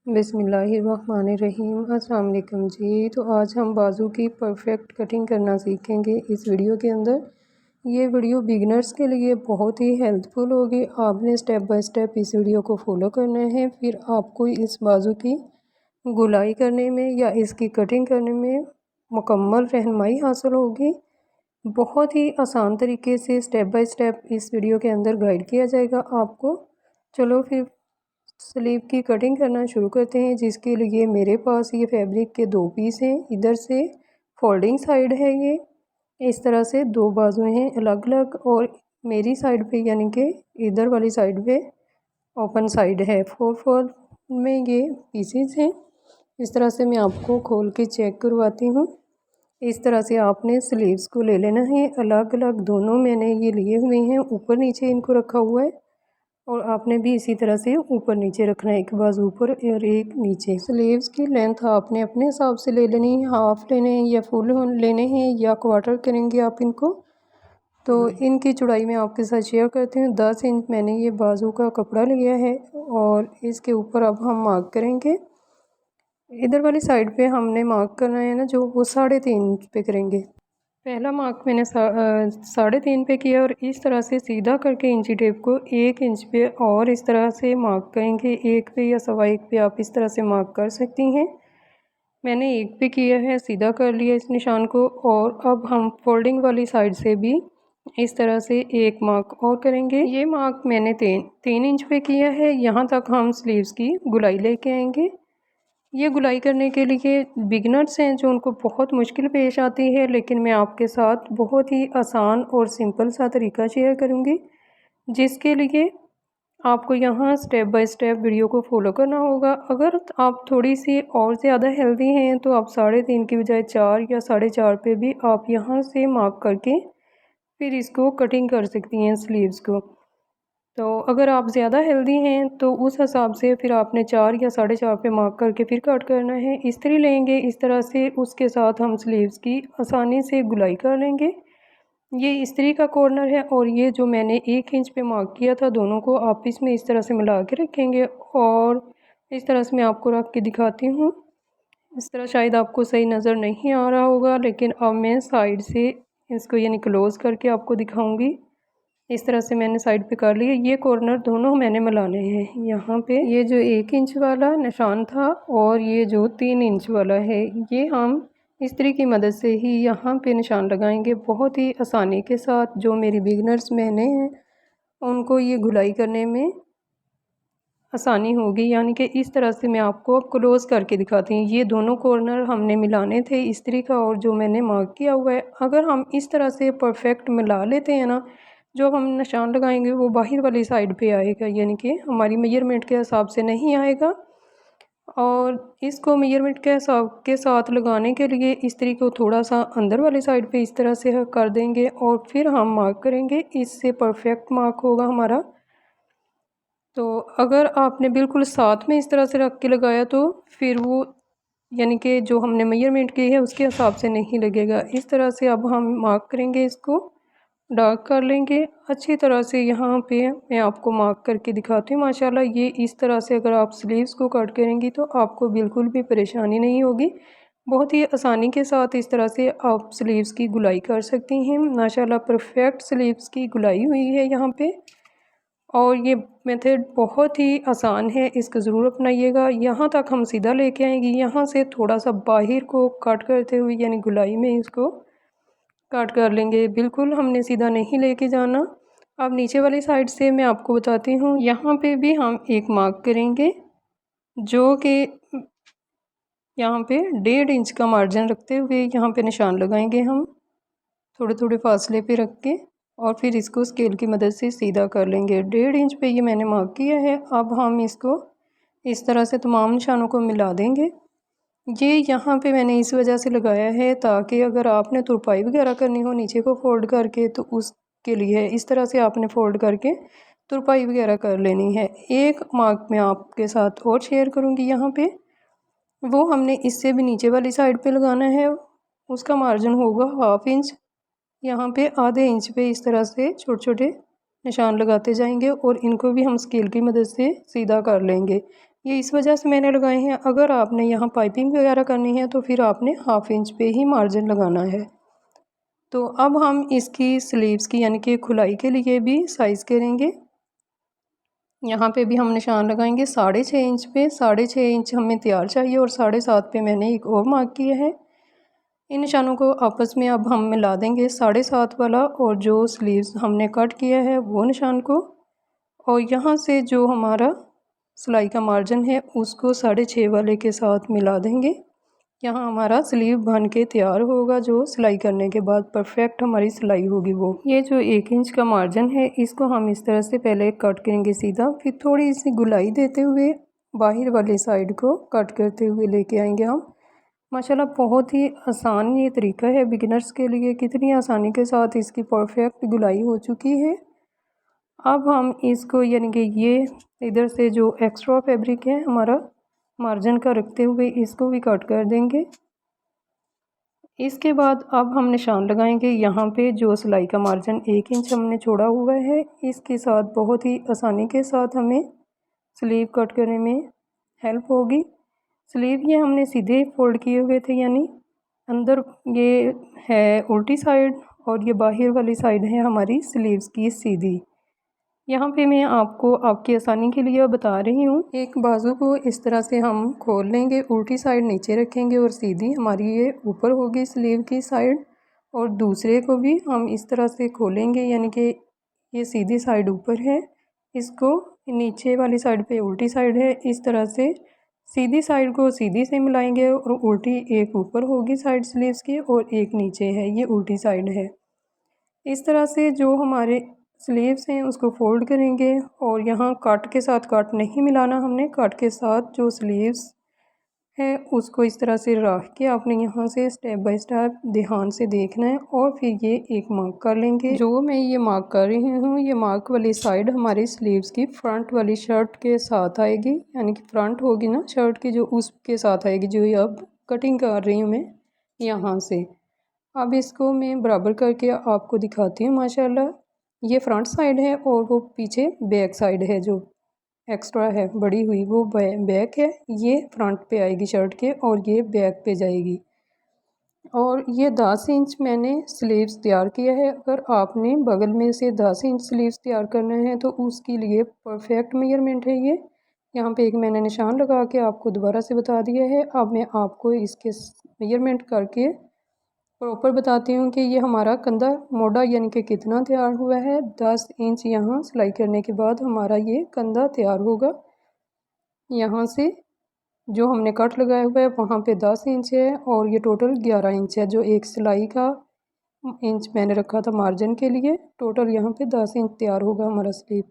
बिस्मिल्लाहिर्रहमानिर्रहीम। अस्सलाम वालेकुम जी। तो आज हम बाजू की परफेक्ट कटिंग करना सीखेंगे इस वीडियो के अंदर। ये वीडियो बिगनर्स के लिए बहुत ही हेल्पफुल होगी। आपने स्टेप बाय स्टेप इस वीडियो को फॉलो करना है, फिर आपको इस बाजू की गुलाई करने में या इसकी कटिंग करने में मुकम्मल रहनुमाई हासिल होगी। बहुत ही आसान तरीके से स्टेप बाय स्टेप इस वीडियो के अंदर गाइड किया जाएगा आपको। चलो फिर स्लीव की कटिंग करना शुरू करते हैं, जिसके लिए मेरे पास ये फैब्रिक के 2 पीस हैं। इधर से फोल्डिंग साइड है, ये इस तरह से 2 बाजू हैं अलग अलग, और मेरी साइड पे यानी कि इधर वाली साइड पे ओपन साइड है। 4 में ये पीसेस हैं। इस तरह से मैं आपको खोल के चेक करवाती हूँ। इस तरह से आपने स्लीव्स को ले लेना है अलग अलग। दोनों मैंने ये लिए हुए हैं, ऊपर नीचे इनको रखा हुआ है, और आपने भी इसी तरह से ऊपर नीचे रखना है, एक बाजू ऊपर और एक नीचे। स्लीव्स की लेंथ आपने अपने हिसाब से ले लेनी है, हाफ लेने हैं या फुल लेने हैं या क्वार्टर करेंगे आप इनको। तो इनकी चौड़ाई मैं आपके साथ शेयर करती हूँ। 10 इंच मैंने ये बाजू का कपड़ा लिया है, और इसके ऊपर अब हम मार्क करेंगे। इधर वाली साइड पे हमने मार्क करना है ना, जो वो 3.5 इंच पे करेंगे। पहला मार्क मैंने 3.5 पे किया, और इस तरह से सीधा करके इंची टेप को 1 इंच पे और इस तरह से मार्क करेंगे। 1 पे या 1.25 पे आप इस तरह से मार्क कर सकती हैं। मैंने 1 पे किया है, सीधा कर लिया इस निशान को। और अब हम फोल्डिंग वाली साइड से भी इस तरह से एक मार्क और करेंगे। ये मार्क मैंने 3 इंच पे किया है। यहाँ तक हम स्लीव्स की गुलाई लेके आएंगे। ये गुलाई करने के लिए बिगनर्स हैं जो उनको बहुत मुश्किल पेश आती है, लेकिन मैं आपके साथ बहुत ही आसान और सिंपल सा तरीका शेयर करूँगी, जिसके लिए आपको यहाँ स्टेप बाय स्टेप वीडियो को फॉलो करना होगा। अगर आप थोड़ी सी और ज़्यादा हेल्दी हैं तो आप 3.5 की बजाय 4 या 4.5 पे भी आप यहाँ से मार्क करके फिर इसको कटिंग कर सकती हैं स्लीव्स को। तो अगर आप ज़्यादा हेल्दी हैं तो उस हिसाब से फिर आपने 4 या 4.5 पे मार्क करके फिर कट करना है। इस्त्री लेंगे इस तरह से, उसके साथ हम स्लीव्स की आसानी से गुलाई कर लेंगे। ये इस्त्री का कॉर्नर है, और ये जो मैंने 1 इंच पे मार्क किया था, दोनों को आपस में इस तरह से मिला के रखेंगे। और इस तरह से मैं आपको रख के दिखाती हूँ। इस तरह शायद आपको सही नज़र नहीं आ रहा होगा, लेकिन अब मैं साइड से इसको यानी क्लोज़ करके आपको दिखाऊँगी। इस तरह से मैंने साइड पे कर लिया। ये कॉर्नर दोनों मैंने मिलाने हैं। यहाँ पे ये जो 1 इंच वाला निशान था और ये जो 3 इंच वाला है, ये हम इस्त्री की मदद से ही यहाँ पे निशान लगाएंगे बहुत ही आसानी के साथ। जो मेरी बिगनर्स बहनें हैं उनको ये गुलाई करने में आसानी होगी। यानी कि इस तरह से मैं आपको क्लोज़ करके दिखाती हूँ। ये दोनों कॉर्नर हमने मिलाने थे इस्त्री का, और जो मैंने मार्क किया हुआ है, अगर हम इस तरह से परफेक्ट मिला लेते हैं ना, जो हम निशान लगाएंगे वो बाहर वाली साइड पे आएगा, यानी कि हमारी मेजरमेंट के हिसाब से नहीं आएगा। और इसको मेजरमेंट के हिसाब के साथ लगाने के लिए इस्त्री को थोड़ा सा अंदर वाली साइड पे इस तरह से कर देंगे, और फिर हम मार्क करेंगे। इससे परफेक्ट मार्क होगा हमारा। तो अगर आपने बिल्कुल साथ में इस तरह से रख के लगाया तो फिर वो यानी कि जो हमने मेजरमेंट की है उसके हिसाब से नहीं लगेगा। इस तरह से अब हम मार्क करेंगे, इसको डार्क कर लेंगे अच्छी तरह से। यहाँ पे मैं आपको मार्क करके दिखाती हूँ। माशाल्लाह ये इस तरह से अगर आप स्लीव्स को कट करेंगी तो आपको बिल्कुल भी परेशानी नहीं होगी। बहुत ही आसानी के साथ इस तरह से आप स्लीव्स की गुलाई कर सकती हैं। माशाल्लाह परफेक्ट स्लीव्स की गुलाई हुई है यहाँ पे। और ये मेथड बहुत ही आसान है, इसको ज़रूर अपनाइएगा। यहाँ तक हम सीधा लेके आएंगे, यहाँ से थोड़ा सा बाहर को कट करते हुए यानी गुलाई में इसको कट कर लेंगे। बिल्कुल हमने सीधा नहीं लेके जाना। अब नीचे वाली साइड से मैं आपको बताती हूँ, यहाँ पे भी हम एक मार्क करेंगे, जो कि यहाँ पे 1.5 इंच का मार्जिन रखते हुए यहाँ पे निशान लगाएंगे हम थोड़े थोड़े फासले पे रख के, और फिर इसको स्केल की मदद से सीधा कर लेंगे। 1.5 इंच पे ये मैंने मार्क किया है। अब हम इसको इस तरह से तमाम निशानों को मिला देंगे। ये यहाँ पे मैंने इस वजह से लगाया है ताकि अगर आपने तुरपाई वगैरह करनी हो नीचे को फोल्ड करके, तो उसके लिए इस तरह से आपने फोल्ड करके तुरपाई वगैरह कर लेनी है। एक मार्क मैं आपके साथ और शेयर करूँगी यहाँ पे, वो हमने इससे भी नीचे वाली साइड पे लगाना है। उसका मार्जिन होगा 1/2 इंच। यहाँ पे आधे इंच पे इस तरह से छोटे छोटे निशान लगाते जाएंगे, और इनको भी हम स्केल की मदद से सीधा कर लेंगे। ये इस वजह से मैंने लगाए हैं। अगर आपने यहाँ पाइपिंग वगैरह करनी है तो फिर आपने 1/2 इंच पे ही मार्जिन लगाना है। तो अब हम इसकी स्लीव्स की यानी कि खुलाई के लिए भी साइज़ करेंगे। यहाँ पे भी हम निशान लगाएंगे 6.5 इंच पे। 6.5 इंच हमें तैयार चाहिए और 7.5 पे मैंने एक और मार्क किया है। इन निशानों को आपस में अब हम मिला देंगे 7.5 वाला और जो स्लीव्स हमने कट किया है वो निशान को, और यहाँ से जो हमारा सिलाई का मार्जिन है उसको 6.5 वाले के साथ मिला देंगे। यहाँ हमारा स्लीव बन के तैयार होगा, जो सिलाई करने के बाद परफेक्ट हमारी सिलाई होगी वो। ये जो 1 इंच का मार्जिन है इसको हम इस तरह से पहले कट करेंगे सीधा, फिर थोड़ी सी गुलाई देते हुए बाहर वाली साइड को कट करते हुए लेके आएंगे हम। माशाल्लाह बहुत ही आसान ये तरीका है बिगिनर्स के लिए। कितनी आसानी के साथ इसकी परफेक्ट गुलाई हो चुकी है। अब हम इसको यानी कि ये इधर से जो एक्स्ट्रा फैब्रिक है हमारा मार्जिन का रखते हुए इसको भी कट कर देंगे। इसके बाद अब हम निशान लगाएंगे यहाँ पे जो सिलाई का मार्जिन 1 इंच हमने छोड़ा हुआ है, इसके साथ बहुत ही आसानी के साथ हमें स्लीव कट करने में हेल्प होगी। स्लीव ये हमने सीधे फोल्ड किए हुए थे, यानी अंदर ये है उल्टी साइड और ये बाहर वाली साइड है हमारी स्लीव्स की सीधी। यहाँ पे मैं आपको आपकी आसानी के लिए बता रही हूँ। एक बाजू को इस तरह से हम खोल लेंगे, उल्टी साइड नीचे रखेंगे और सीधी हमारी ये ऊपर होगी स्लीव की साइड, और दूसरे को भी हम इस तरह से खोलेंगे यानी कि ये सीधी साइड ऊपर है, इसको नीचे वाली साइड पे उल्टी साइड है। इस तरह से सीधी साइड को सीधी से मिलाएंगे और उल्टी एक ऊपर होगी साइड स्लीव्स की और एक नीचे है, ये उल्टी साइड है। इस तरह से जो हमारे स्लीव्स हैं उसको फोल्ड करेंगे और यहाँ कट के साथ कट नहीं मिलाना हमने, कट के साथ जो स्लीव्स है उसको इस तरह से रख के आपने यहाँ से स्टेप बाय स्टेप ध्यान से देखना है और फिर ये एक मार्क कर लेंगे। जो मैं ये मार्क कर रही हूँ ये मार्क वाली साइड हमारी स्लीव्स की फ्रंट वाली शर्ट के साथ आएगी, यानी कि फ्रंट होगी ना शर्ट की जो उसके साथ आएगी, जो ये अब कटिंग कर रही हूँ मैं यहाँ से। अब इसको मैं बराबर करके आपको दिखाती हूँ। माशाल्लाह ये फ्रंट साइड है और वो पीछे बैक साइड है, जो एक्स्ट्रा है बड़ी हुई वो बैक है, ये फ्रंट पे आएगी शर्ट के और ये बैक पे जाएगी। और ये 10 इंच मैंने स्लीव्स तैयार किया है। अगर आपने बगल में से 10 इंच स्लीव्स तैयार करना है तो उसके लिए परफेक्ट मेजरमेंट है ये। यहाँ पे एक मैंने निशान लगा के आपको दोबारा से बता दिया है। अब मैं आपको इसके मेजरमेंट करके प्रॉपर बताती हूँ कि ये हमारा कंधा मोटा यानी कि कितना तैयार हुआ है। 10 इंच यहाँ सिलाई करने के बाद हमारा ये कंधा तैयार होगा। यहाँ से जो हमने कट लगाया हुआ है वहाँ पे 10 इंच है और ये टोटल 11 इंच है, जो एक सिलाई का इंच मैंने रखा था मार्जिन के लिए। टोटल यहाँ पे 10 इंच तैयार होगा हमारा स्लीव।